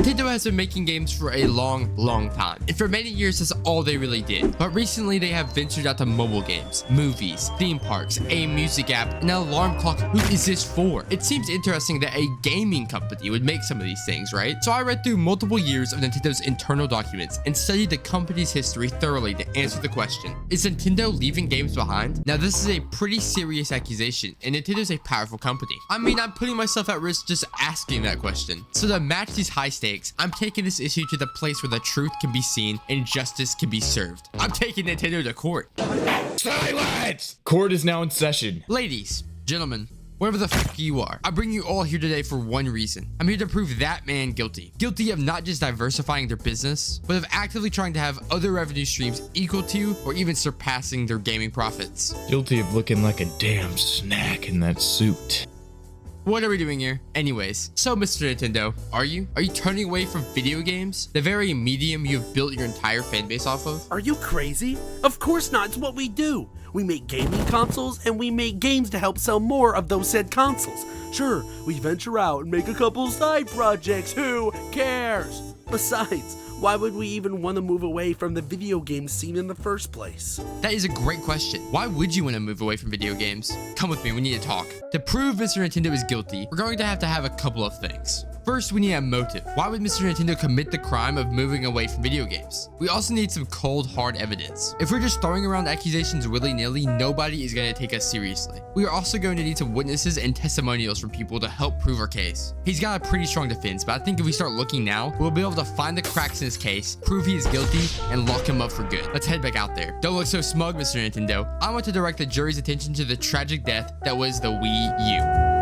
Nintendo has been making games for a long time, and for many years that's all they really did. But recently they have ventured out to mobile games, movies, theme parks, a music app, and an alarm clock. Who is this for? It seems interesting that a gaming company would make some of these things, right? So I read through multiple years of Nintendo's internal documents and studied the company's history thoroughly to answer the question, is Nintendo leaving games behind? Now this is a pretty serious accusation, and Nintendo's a powerful company. I mean, I'm putting myself at risk just asking that question. So to match these high stakes, I'm taking this issue to the place where the truth can be seen and justice can be served. I'm taking Nintendo to court. Silence! Court is now in session. Ladies, gentlemen, whatever the fuck you are, I bring you all here today for one reason. I'm here to prove that man guilty. Guilty of not just diversifying their business, but of actively trying to have other revenue streams equal to or even surpassing their gaming profits. Guilty of looking like a damn snack in that suit. What are we doing here? Anyways, so Mr. Nintendo, are you turning away from video games? The very medium you've built your entire fan base off of? Are you crazy? Of course not, it's what we do. We make gaming consoles and we make games to help sell more of those said consoles. Sure, we venture out and make a couple side projects, who cares? Besides, why would we even want to move away from the video game scene in the first place? That is a great question. Why would you want to move away from video games? Come with me, we need to talk. To prove Mr. Nintendo is guilty, we're going to have a couple of things. First, we need a motive. Why would Mr. Nintendo commit the crime of moving away from video games? We also need some cold, hard evidence. If we're just throwing around accusations willy-nilly, nobody is going to take us seriously. We are also going to need some witnesses and testimonials from people to help prove our case. He's got a pretty strong defense, but I think if we start looking now, we'll be able to find the cracks in his case, prove he is guilty, and lock him up for good. Let's head back out there. Don't look so smug, Mr. Nintendo. I want to direct the jury's attention to the tragic death that was the Wii U.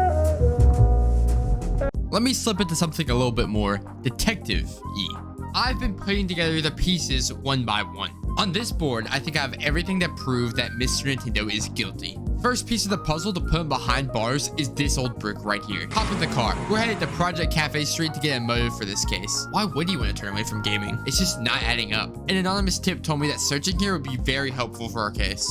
Let me slip into something a little bit more detective-y. I've been putting together the pieces one by one. On this board, I think I have everything that proves that Mr. Nintendo is guilty. First piece of the puzzle to put him behind bars is this old brick right here. Hop in the car. We're headed to Project Cafe Street to get a motive for this case. Why would he want to turn away from gaming? It's just not adding up. An anonymous tip told me that searching here would be very helpful for our case.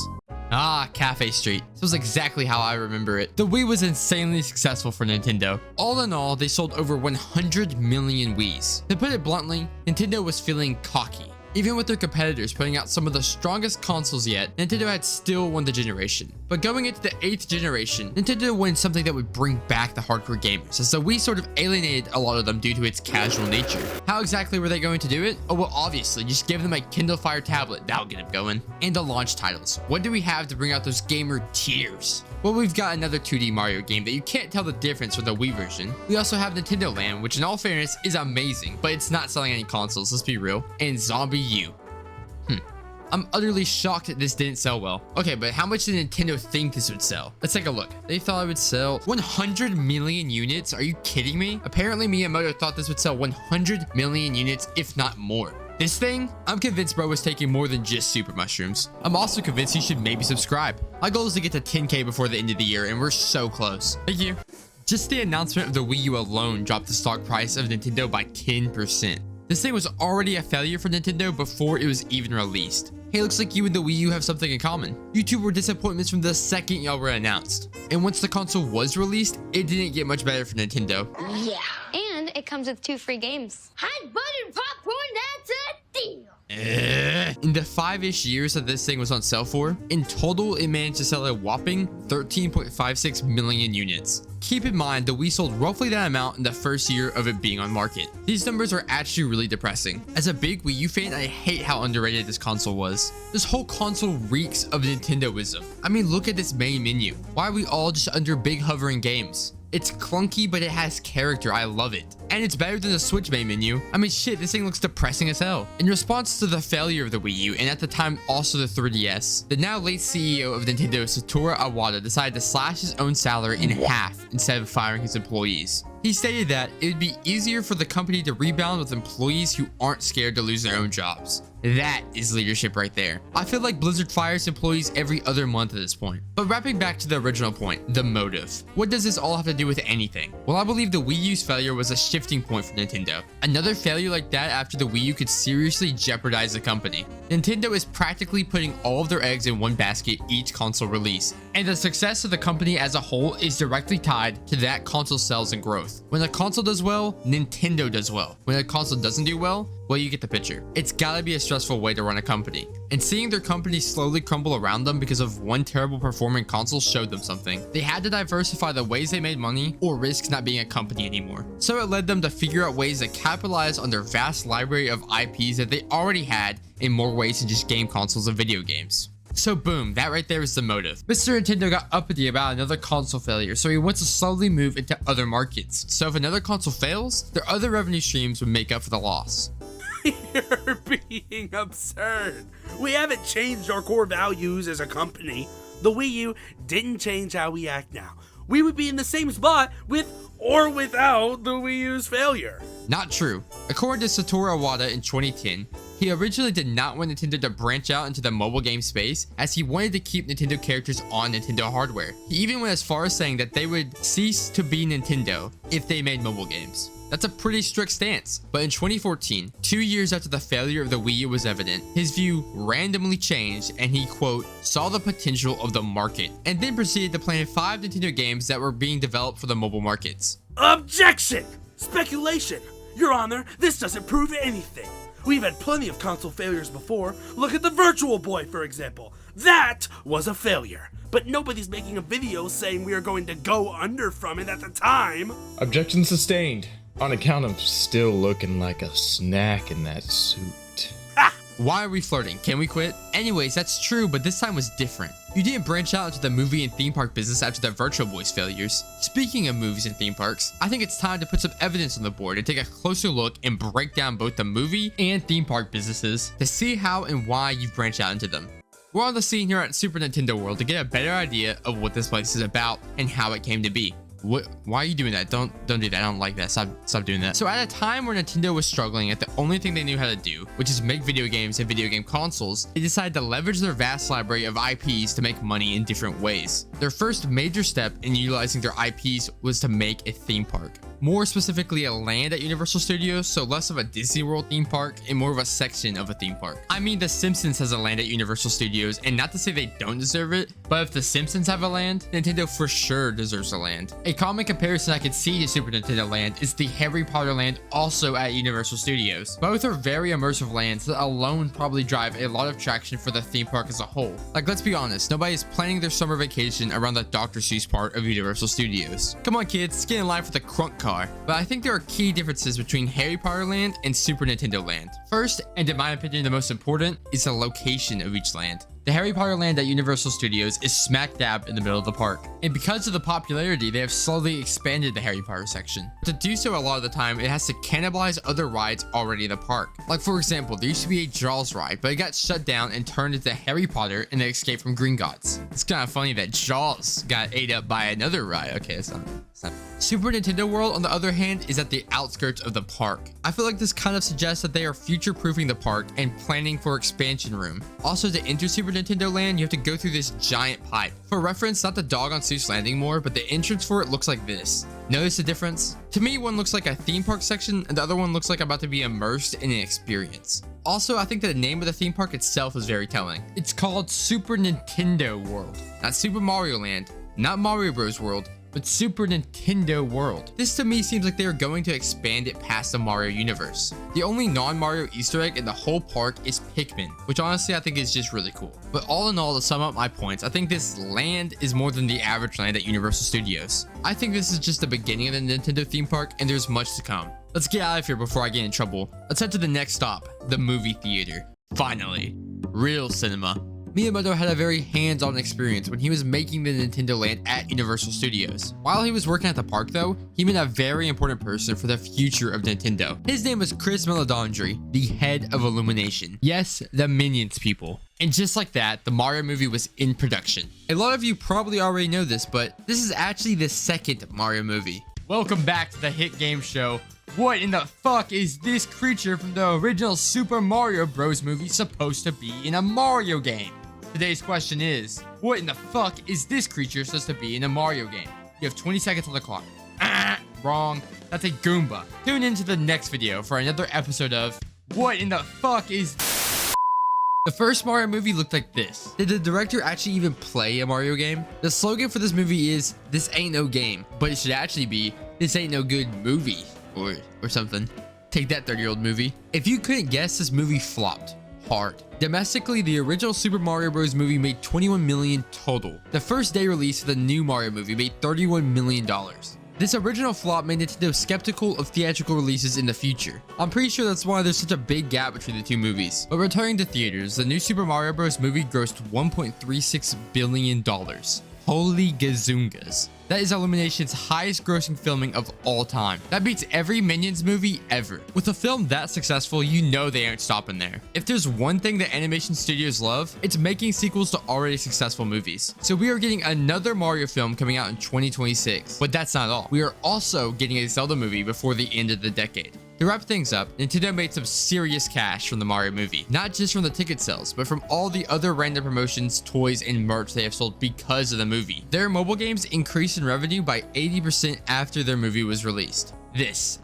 Ah, Cafe Street. This was exactly how I remember it. The Wii was insanely successful for Nintendo. All in all, they sold over 100 million Wiis. To put it bluntly, Nintendo was feeling cocky. Even with their competitors putting out some of the strongest consoles yet, Nintendo had still won the generation. But going into the 8th generation, Nintendo wanted something that would bring back the hardcore gamers, as the Wii sort of alienated a lot of them due to its casual nature. How exactly were they going to do it? Oh well, obviously, just give them a Kindle Fire tablet, that'll get them going. And the launch titles. What do we have to bring out those gamer tears? Well, we've got another 2D Mario game that you can't tell the difference from the Wii version. We also have Nintendo Land, which in all fairness is amazing, but it's not selling any consoles, let's be real. And Zombie U. I'm utterly shocked that this didn't sell well. Okay, but how much did Nintendo think this would sell? Let's take a look. They thought it would sell 100 million units? Are you kidding me? Apparently Miyamoto thought this would sell 100 million units, if not more. This thing? I'm convinced bro was taking more than just super mushrooms. I'm also convinced you should maybe subscribe. My goal is to get to 10K before the end of the year, and we're so close. Thank you. Just the announcement of the Wii U alone dropped the stock price of Nintendo by 10%. This thing was already a failure for Nintendo before it was even released. Hey, looks like you and the Wii U have something in common. You two were disappointments from the second y'all were announced. And once the console was released, it didn't get much better for Nintendo. Yeah. And it comes with 2 free games. Hot buttered popcorn, that's a deal. In the 5-ish years that this thing was on sale for, in total it managed to sell a whopping 13.56 million units. Keep in mind the Wii sold roughly that amount in the first year of it being on market. These numbers are actually really depressing. As a big Wii U fan, I hate how underrated this console was. This whole console reeks of Nintendoism. I mean, look at this main menu. Why are we all just under big hovering games? It's clunky, but it has character. I love it. And it's better than the Switch main menu. I mean, shit, this thing looks depressing as hell. In response to the failure of the Wii U, and at the time also the 3DS, the now late CEO of Nintendo, Satoru Iwata, decided to slash his own salary in half instead of firing his employees. He stated that it would be easier for the company to rebound with employees who aren't scared to lose their own jobs. That is leadership right there. I feel like Blizzard fires employees every other month at this point. But wrapping back to the original point, the motive. What does this all have to do with anything? Well, I believe the Wii U's failure was a shifting point for Nintendo. Another failure like that after the Wii U could seriously jeopardize the company. Nintendo is practically putting all of their eggs in one basket each console release. And the success of the company as a whole is directly tied to that console sales and growth. When a console does well, Nintendo does well. When a console doesn't do well, you get the picture. It's gotta be a stressful way to run a company. And seeing their company slowly crumble around them because of one terrible performing console showed them something. They had to diversify the ways they made money or risk not being a company anymore. So it led them to figure out ways to capitalize on their vast library of IPs that they already had in more ways than just game consoles and video games. So boom, that right there is the motive. Mr. Nintendo got uppity about another console failure, so he wants to slowly move into other markets. So if another console fails, their other revenue streams would make up for the loss. You're being absurd. We haven't changed our core values as a company. The Wii U didn't change how we act now. We would be in the same spot with or without the Wii U's failure. Not true. According to Satoru Iwata in 2010, he originally did not want Nintendo to branch out into the mobile game space, as he wanted to keep Nintendo characters on Nintendo hardware. He even went as far as saying that they would cease to be Nintendo if they made mobile games. That's a pretty strict stance. But in 2014, 2 years after the failure of the Wii U was evident, his view randomly changed and he, quote, saw the potential of the market, and then proceeded to plan 5 Nintendo games that were being developed for the mobile markets. Objection! Speculation! Your Honor, this doesn't prove anything. We've had plenty of console failures before. Look at the Virtual Boy, for example. That was a failure. But nobody's making a video saying we are going to go under from it at the time. Objection sustained. On account of still looking like a snack in that suit. Ah! Why are we flirting? Can we quit? Anyways, that's true, but this time was different. You didn't branch out into the movie and theme park business after the Virtual Boy's failures. Speaking of movies and theme parks, I think it's time to put some evidence on the board and take a closer look and break down both the movie and theme park businesses to see how and why you've branched out into them. We're on the scene here at Super Nintendo World to get a better idea of what this place is about and how it came to be. What? Why are you doing that? Don't do that. I don't like that. Stop doing that. So at a time where Nintendo was struggling at the only thing they knew how to do, which is make video games and video game consoles, they decided to leverage their vast library of IPs to make money in different ways. Their first major step in utilizing their IPs was to make a theme park. More specifically, a land at Universal Studios, so less of a Disney World theme park and more of a section of a theme park. I mean, The Simpsons has a land at Universal Studios, and not to say they don't deserve it, but if The Simpsons have a land, Nintendo for sure deserves a land. A common comparison I could see to Super Nintendo Land is the Harry Potter land also at Universal Studios. Both are very immersive lands that alone probably drive a lot of traction for the theme park as a whole. Like, let's be honest, nobody's planning their summer vacation around the Dr. Seuss part of Universal Studios. Come on kids, get in line for the crunk car. But I think there are key differences between Harry Potter Land and Super Nintendo Land. First, and in my opinion the most important, is the location of each land. The Harry Potter land at Universal Studios is smack dab in the middle of the park. And because of the popularity, they have slowly expanded the Harry Potter section. To do so a lot of the time, it has to cannibalize other rides already in the park. Like for example, there used to be a Jaws ride, but it got shut down and turned into Harry Potter and the Escape from Gringotts. It's kind of funny that Jaws got ate up by another ride. Okay, it's not. Super Nintendo World, on the other hand, is at the outskirts of the park. I feel like this kind of suggests that they are future-proofing the park and planning for expansion room. Also, to enter Super Nintendo Land, you have to go through this giant pipe. For reference, not the dog on Seuss Landing more, but the entrance for it looks like this. Notice the difference? To me, one looks like a theme park section, and the other one looks like I'm about to be immersed in an experience. Also, I think that the name of the theme park itself is very telling. It's called Super Nintendo World, not Super Mario Land, not Mario Bros. World, but Super Nintendo World. This to me seems like they are going to expand it past the Mario universe. The only non-Mario Easter egg in the whole park is Pikmin, which honestly I think is just really cool. But all in all, to sum up my points, I think this land is more than the average land at Universal Studios. I think this is just the beginning of the Nintendo theme park and there's much to come. Let's get out of here before I get in trouble. Let's head to the next stop, the movie theater. Finally, real cinema. Miyamoto had a very hands-on experience when he was making the Nintendo Land at Universal Studios. While he was working at the park though, he met a very important person for the future of Nintendo. His name was Chris Meledandri, the head of Illumination. Yes, the Minions people. And just like that, the Mario movie was in production. A lot of you probably already know this, but this is actually the second Mario movie. Welcome back to the hit game show, What in the fuck is this creature from the original Super Mario Bros. Movie supposed to be in a Mario game? Today's question is, what in the fuck is this creature supposed to be in a Mario game? You have 20 seconds on the clock. Wrong. That's a Goomba. Tune into the next video for another episode of What in the fuck is... The first Mario movie looked like this. Did the director actually even play a Mario game? The slogan for this movie is, "This ain't no game," but it should actually be, "This ain't no good movie," or something. Take that, 30-year-old movie. If you couldn't guess, this movie flopped hard. Domestically, the original Super Mario Bros. Movie made $21 million total. The first day release of the new Mario movie made $31 million. This original flop made Nintendo skeptical of theatrical releases in the future. I'm pretty sure that's why there's such a big gap between the two movies. But returning to theaters, the new Super Mario Bros. Movie grossed $1.36 billion. Holy gazungas. That is Illumination's highest grossing filming of all time. That beats every Minions movie ever. With a film that successful, you know they aren't stopping there. If there's one thing that animation studios love, it's making sequels to already successful movies. So we are getting another Mario film coming out in 2026. But that's not all. We are also getting a Zelda movie before the end of the decade. To wrap things up, Nintendo made some serious cash from the Mario movie. Not just from the ticket sales, but from all the other random promotions, toys, and merch they have sold because of the movie. Their mobile games increased in revenue by 80% after their movie was released. This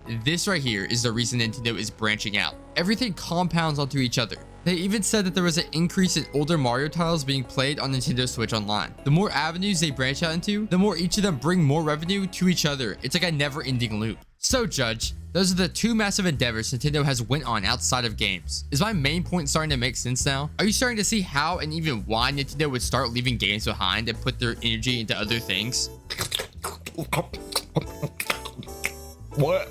right here is the reason Nintendo is branching out. Everything compounds onto each other. They even said that there was an increase in older Mario titles being played on Nintendo Switch Online. The more avenues they branch out into, the more each of them bring more revenue to each other. It's like a never-ending loop. So, Judge, those are the two massive endeavors Nintendo has went on outside of games. Is my main point starting to make sense now? Are you starting to see how and even why Nintendo would start leaving games behind and put their energy into other things? What?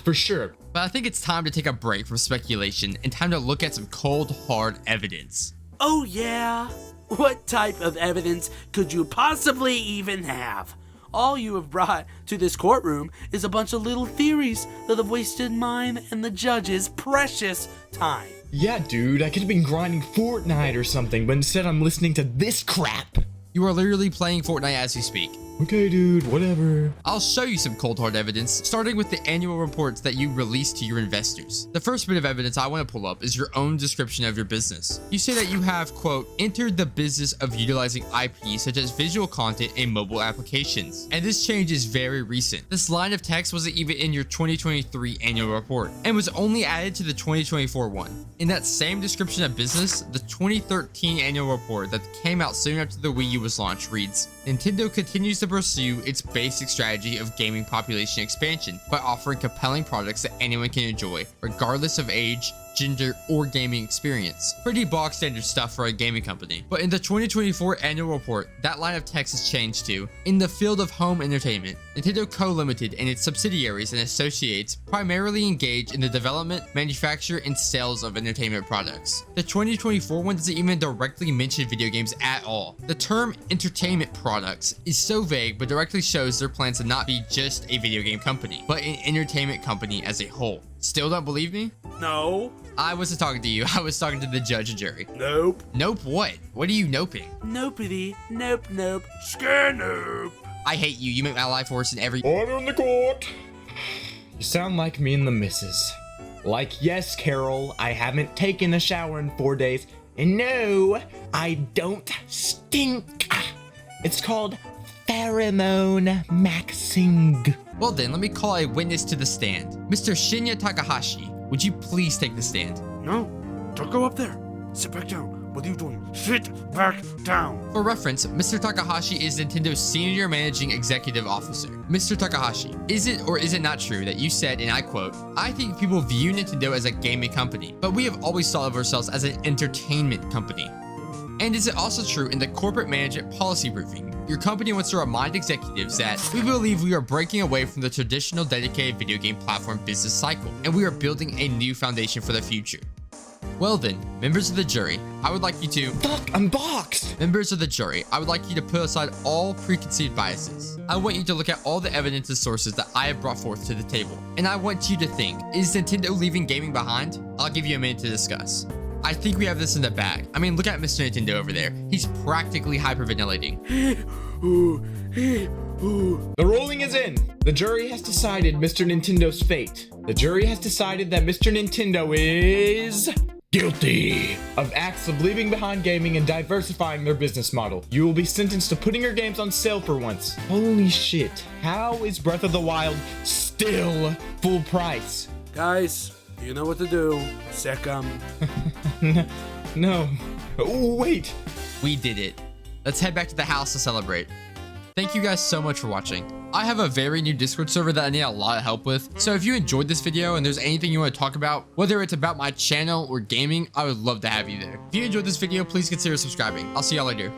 For sure. But I think it's time to take a break from speculation and time to look at some cold, hard evidence. Oh yeah? What type of evidence could you possibly even have? All you have brought to this courtroom is a bunch of little theories that have wasted mine and the judge's precious time. Yeah, dude, I could have been grinding Fortnite or something, but instead I'm listening to this crap. You are literally playing Fortnite as you speak. Okay, dude, whatever. I'll show you some cold hard evidence, starting with the annual reports that you release to your investors. The first bit of evidence I want to pull up is your own description of your business. You say that you have, quote, entered the business of utilizing IP such as visual content in mobile applications. And this change is very recent. This line of text wasn't even in your 2023 annual report and was only added to the 2024 one. In that same description of business, the 2013 annual report that came out soon after the Wii U was launched reads, Nintendo continues to pursue its basic strategy of gaming population expansion by offering compelling products that anyone can enjoy, regardless of age, gender, or gaming experience. Pretty box standard stuff for a gaming company. But in the 2024 annual report, that line of text is changed to, in the field of home entertainment, Nintendo Co. Limited and its subsidiaries and associates primarily engage in the development, manufacture, and sales of entertainment products. The 2024 one doesn't even directly mention video games at all. The term entertainment products is so vague but directly shows their plans to not be just a video game company, but an entertainment company as a whole. Still don't believe me? No. I wasn't talking to you. I was talking to the judge and jury. Nope. Nope what? What are you noping? Nopity. Nope, nope. Scare nope. I hate you. You make my life worse than every... Order in the court. You sound like me and the missus. Like, yes, Carol, I haven't taken a shower in 4 days. And no, I don't stink. It's called pheromone maxing. Well then, let me call a witness to the stand. Mr. Shinya Takahashi, would you please take the stand? No, don't go up there. Sit back down. What are you doing? Sit back down. For reference, Mr. Takahashi is Nintendo's Senior Managing Executive Officer. Mr. Takahashi, is it or is it not true that you said, and I quote, I think people view Nintendo as a gaming company, but we have always thought of ourselves as an entertainment company? And is it also true in the corporate management policy briefing? Your company wants to remind executives that we believe we are breaking away from the traditional dedicated video game platform business cycle, and we are building a new foundation for the future. Well then, members of the jury, I would like you to... Fuck, I'm boxed! Members of the jury, I would like you to put aside all preconceived biases. I want you to look at all the evidence and sources that I have brought forth to the table. And I want you to think, is Nintendo leaving gaming behind? I'll give you a minute to discuss. I think we have this in the bag. I mean, look at Mr. Nintendo over there. He's practically hyperventilating. The ruling is in. The jury has decided Mr. Nintendo's fate. The jury has decided that Mr. Nintendo is guilty of acts of leaving behind gaming and diversifying their business model. You will be sentenced to putting your games on sale for once. Holy shit. How is Breath of the Wild still full price? Guys, you know what to do. Sick 'em. No. Oh, wait. We did it. Let's head back to the house to celebrate. Thank you guys so much for watching. I have a very new Discord server that I need a lot of help with, so if you enjoyed this video and there's anything you want to talk about, whether it's about my channel or gaming, I would love to have you there. If you enjoyed this video, please consider subscribing. I'll see y'all later.